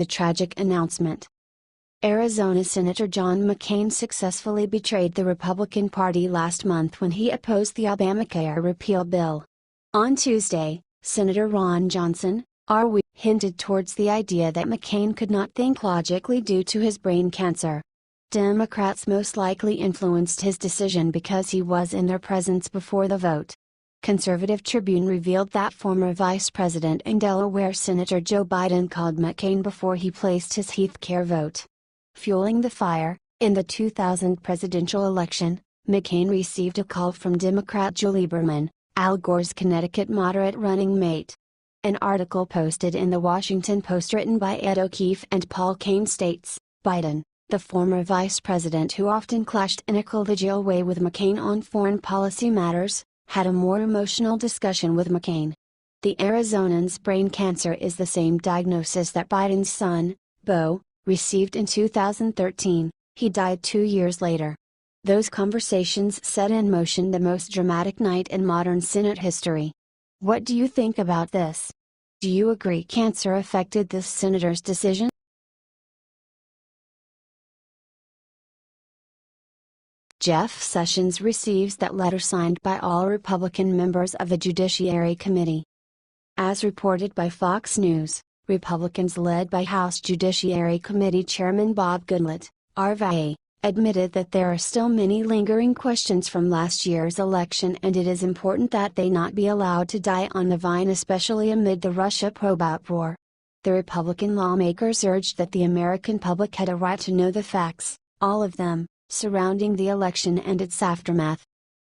The tragic announcement. Arizona Senator John McCain successfully betrayed the Republican Party last month when he opposed the Obamacare repeal bill. On Tuesday, Senator Ron Johnson, RW, hinted towards the idea that McCain could not think logically due to his brain cancer. Democrats most likely influenced his decision because he was in their presence before the vote. Conservative Tribune revealed that former Vice President and Delaware Senator Joe Biden called McCain before he placed his healthcare vote. Fueling the fire, in the 2000 presidential election, McCain received a call from Democrat Joe Lieberman, Al Gore's Connecticut moderate running mate. An article posted in the Washington Post written by Ed O'Keefe and Paul Kane states, Biden, the former vice president who often clashed in a collegial way with McCain on foreign policy matters, had a more emotional discussion with McCain. The Arizonan's brain cancer is the same diagnosis that Biden's son, Beau, received in 2013. He died 2 years later. Those conversations set in motion the most dramatic night in modern Senate history. What do you think about this? Do you agree cancer affected this senator's decision? Jeff Sessions receives that letter signed by all Republican members of the Judiciary Committee. As reported by Fox News, Republicans led by House Judiciary Committee Chairman Bob Goodlatte, RVA, admitted that there are still many lingering questions from last year's election and it is important that they not be allowed to die on the vine, especially amid the Russia probe uproar. The Republican lawmakers urged that the American public had a right to know the facts, all of them, surrounding the election and its aftermath.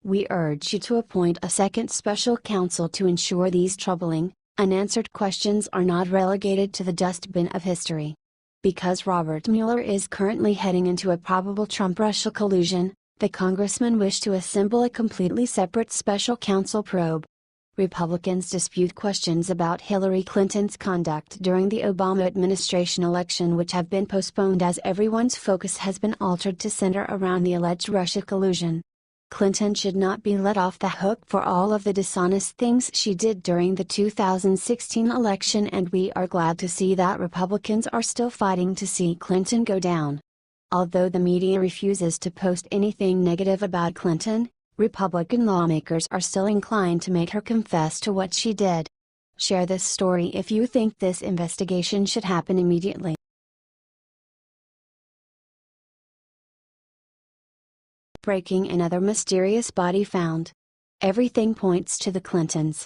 We urge you to appoint a second special counsel to ensure these troubling, unanswered questions are not relegated to the dustbin of history. Because Robert Mueller is currently heading into a probable Trump-Russia collusion, the congressman wished to assemble a completely separate special counsel probe. Republicans dispute questions about Hillary Clinton's conduct during the Obama administration election, which have been postponed as everyone's focus has been altered to center around the alleged Russia collusion. Clinton should not be let off the hook for all of the dishonest things she did during the 2016 election, and we are glad to see that Republicans are still fighting to see Clinton go down. Although the media refuses to post anything negative about Clinton, Republican lawmakers are still inclined to make her confess to what she did. Share this story if you think this investigation should happen immediately. Breaking: another mysterious body found. Everything points to the Clintons.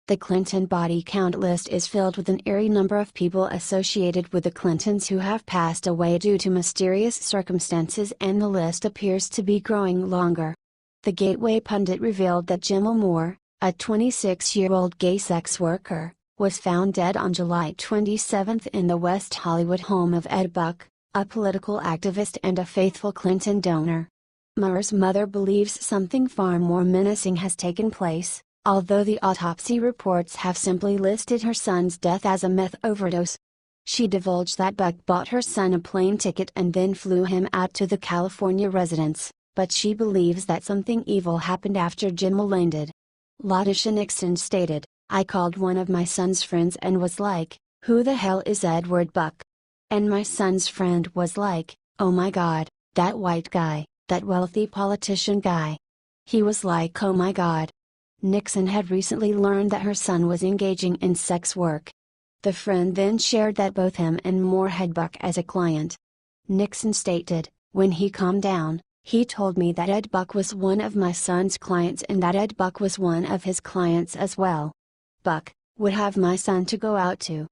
The Clinton body count list is filled with an eerie number of people associated with the Clintons who have passed away due to mysterious circumstances, and the list appears to be growing longer. The Gateway pundit revealed that Jim Moore, a 26-year-old gay sex worker, was found dead on July 27 in the West Hollywood home of Ed Buck, a political activist and a faithful Clinton donor. Moore's mother believes something far more menacing has taken place, although the autopsy reports have simply listed her son's death as a meth overdose. She divulged that Buck bought her son a plane ticket and then flew him out to the California residence, but she believes that something evil happened after Jim landed. Latisha Nixon stated, "I called one of my son's friends and was like, 'Who the hell is Edward Buck?' And my son's friend was like, 'Oh my God, that white guy, that wealthy politician guy.' He was like, 'Oh my God.'" Nixon had recently learned that her son was engaging in sex work. The friend then shared that both him and Moore had Buck as a client. Nixon stated, "When he calmed down, he told me that Ed Buck was one of my son's clients and that Ed Buck was one of his clients as well. Buck would have my son to go out to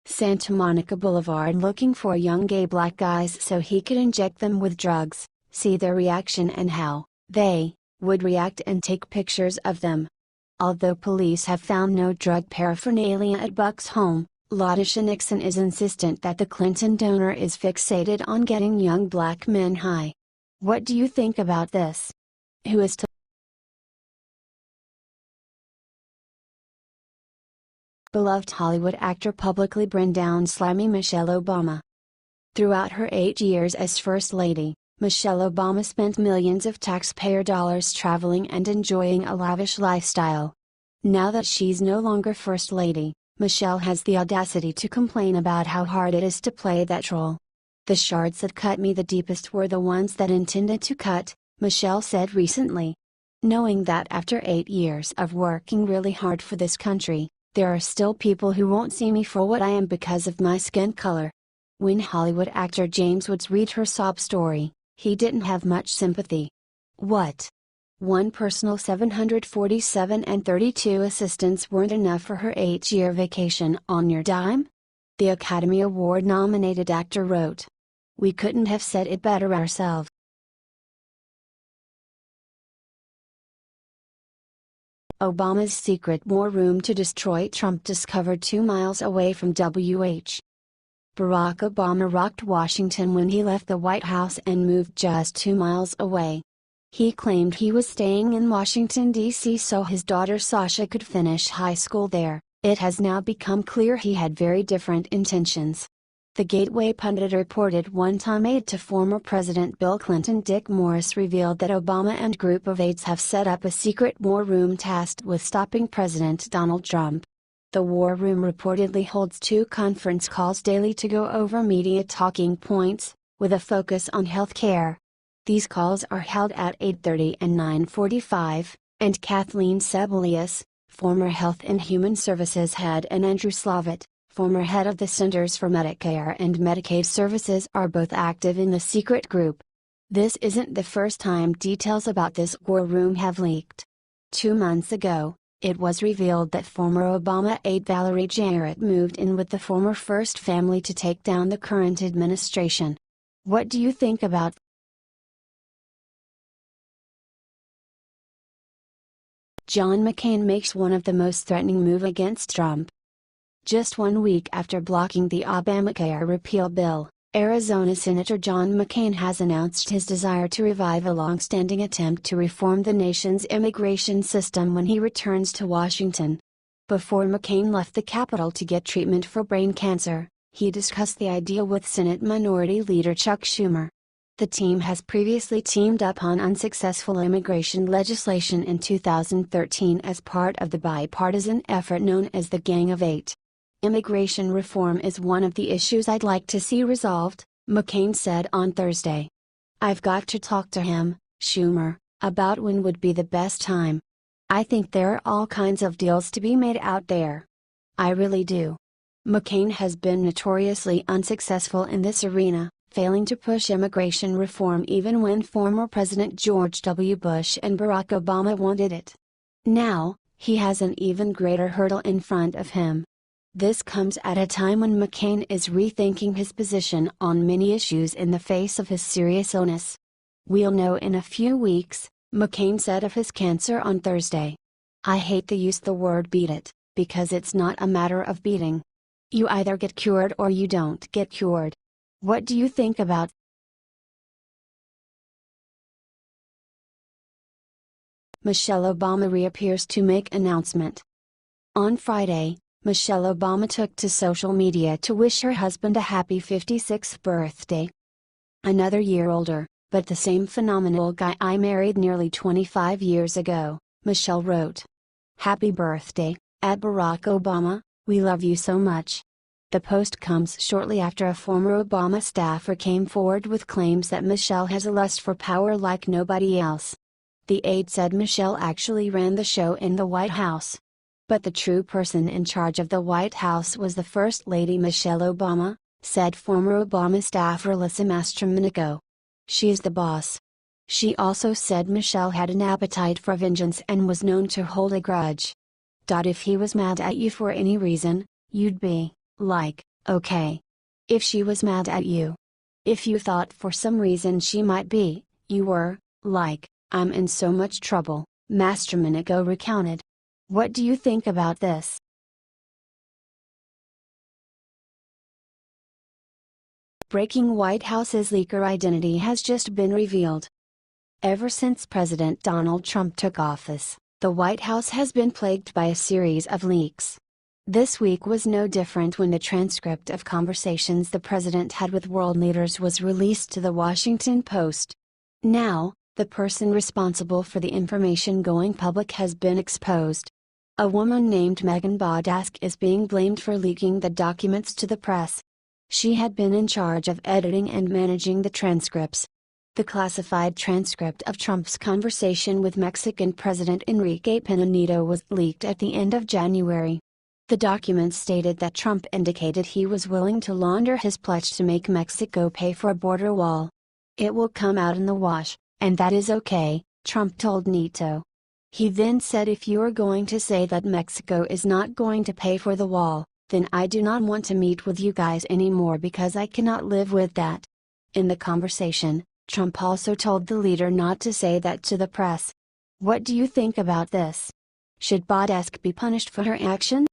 Santa Monica Boulevard looking for young gay black guys so he could inject them with drugs, see their reaction and how they would react and take pictures of them." Although police have found no drug paraphernalia at Buck's home, Latisha Nixon is insistent that the Clinton donor is fixated on getting young black men high. What do you think about this? Who is to Beloved Hollywood actor publicly burned down slimy Michelle Obama. Throughout her 8 years as First Lady, Michelle Obama spent millions of taxpayer dollars traveling and enjoying a lavish lifestyle. Now that she's no longer First Lady, Michelle has the audacity to complain about how hard it is to play that role. The shards that cut me the deepest were the ones that intended to cut, Michelle said recently. Knowing that after 8 years of working really hard for this country, there are still people who won't see me for what I am because of my skin color. When Hollywood actor James Woods read her sob story, he didn't have much sympathy. What? One personal 747 and 32 assistants weren't enough for her 8-year vacation on your dime? The Academy Award-nominated actor wrote. We couldn't have said it better ourselves. Obama's secret war room to destroy Trump discovered 2 miles away from WH. Barack Obama rocked Washington when he left the White House and moved just 2 miles away. He claimed he was staying in Washington, D.C. so his daughter Sasha could finish high school there. It has now become clear he had very different intentions. The Gateway pundit reported one-time aide to former President Bill Clinton Dick Morris revealed that Obama and group of aides have set up a secret war room tasked with stopping President Donald Trump. The war room reportedly holds 2 conference calls daily to go over media talking points, with a focus on health care. These calls are held at 8:30 and 9:45, and Kathleen Sebelius, former Health and Human Services head, and Andrew Slavitt, former head of the Centers for Medicare and Medicaid Services, are both active in the secret group. This isn't the first time details about this war room have leaked. 2 months ago, it was revealed that former Obama aide Valerie Jarrett moved in with the former First Family to take down the current administration. What do you think about John McCain makes one of the most threatening moves against Trump? Just 1 week after blocking the Obamacare repeal bill, Arizona Senator John McCain has announced his desire to revive a long-standing attempt to reform the nation's immigration system when he returns to Washington. Before McCain left the Capitol to get treatment for brain cancer, he discussed the idea with Senate Minority Leader Chuck Schumer. The team has previously teamed up on unsuccessful immigration legislation in 2013 as part of the bipartisan effort known as the Gang of Eight. Immigration reform is one of the issues I'd like to see resolved, McCain said on Thursday. I've got to talk to him, Schumer, about when would be the best time. I think there are all kinds of deals to be made out there. I really do. McCain has been notoriously unsuccessful in this arena, failing to push immigration reform even when former President George W. Bush and Barack Obama wanted it. Now, he has an even greater hurdle in front of him. This comes at a time when McCain is rethinking his position on many issues in the face of his serious illness. We'll know in a few weeks, McCain said of his cancer on Thursday. I hate to use the word beat it, because it's not a matter of beating. You either get cured or you don't get cured. What do you think about Michelle Obama reappears to make announcement? On Friday, Michelle Obama took to social media to wish her husband a happy 56th birthday. Another year older, but the same phenomenal guy I married nearly 25 years ago, Michelle wrote. Happy birthday, at Barack Obama, we love you so much. The post comes shortly after a former Obama staffer came forward with claims that Michelle has a lust for power like nobody else. The aide said Michelle actually ran the show in the White House. But the true person in charge of the White House was the First Lady Michelle Obama, said former Obama staffer Lisa Mastromenico. She's the boss. She also said Michelle had an appetite for vengeance and was known to hold a grudge. If he was mad at you for any reason, you'd be like, okay. If she was mad at you. If you thought for some reason she might be, you were, like, I'm in so much trouble, Mastromenico recounted. What do you think about this? Breaking White House's leaker identity has just been revealed. Ever since President Donald Trump took office, the White House has been plagued by a series of leaks. This week was no different when the transcript of conversations the president had with world leaders was released to the Huffington Post. Now, the person responsible for the information going public has been exposed. A woman named Megan Bodask is being blamed for leaking the documents to the press. She had been in charge of editing and managing the transcripts. The classified transcript of Trump's conversation with Mexican President Enrique Pena Nieto was leaked at the end of January. The document stated that Trump indicated he was willing to launder his pledge to make Mexico pay for a border wall. "It will come out in the wash, and that is okay," Trump told Nieto. He then said, "If you are going to say that Mexico is not going to pay for the wall, then I do not want to meet with you guys anymore because I cannot live with that." In the conversation, Trump also told the leader not to say that to the press. What do you think about this? Should Bodask be punished for her action?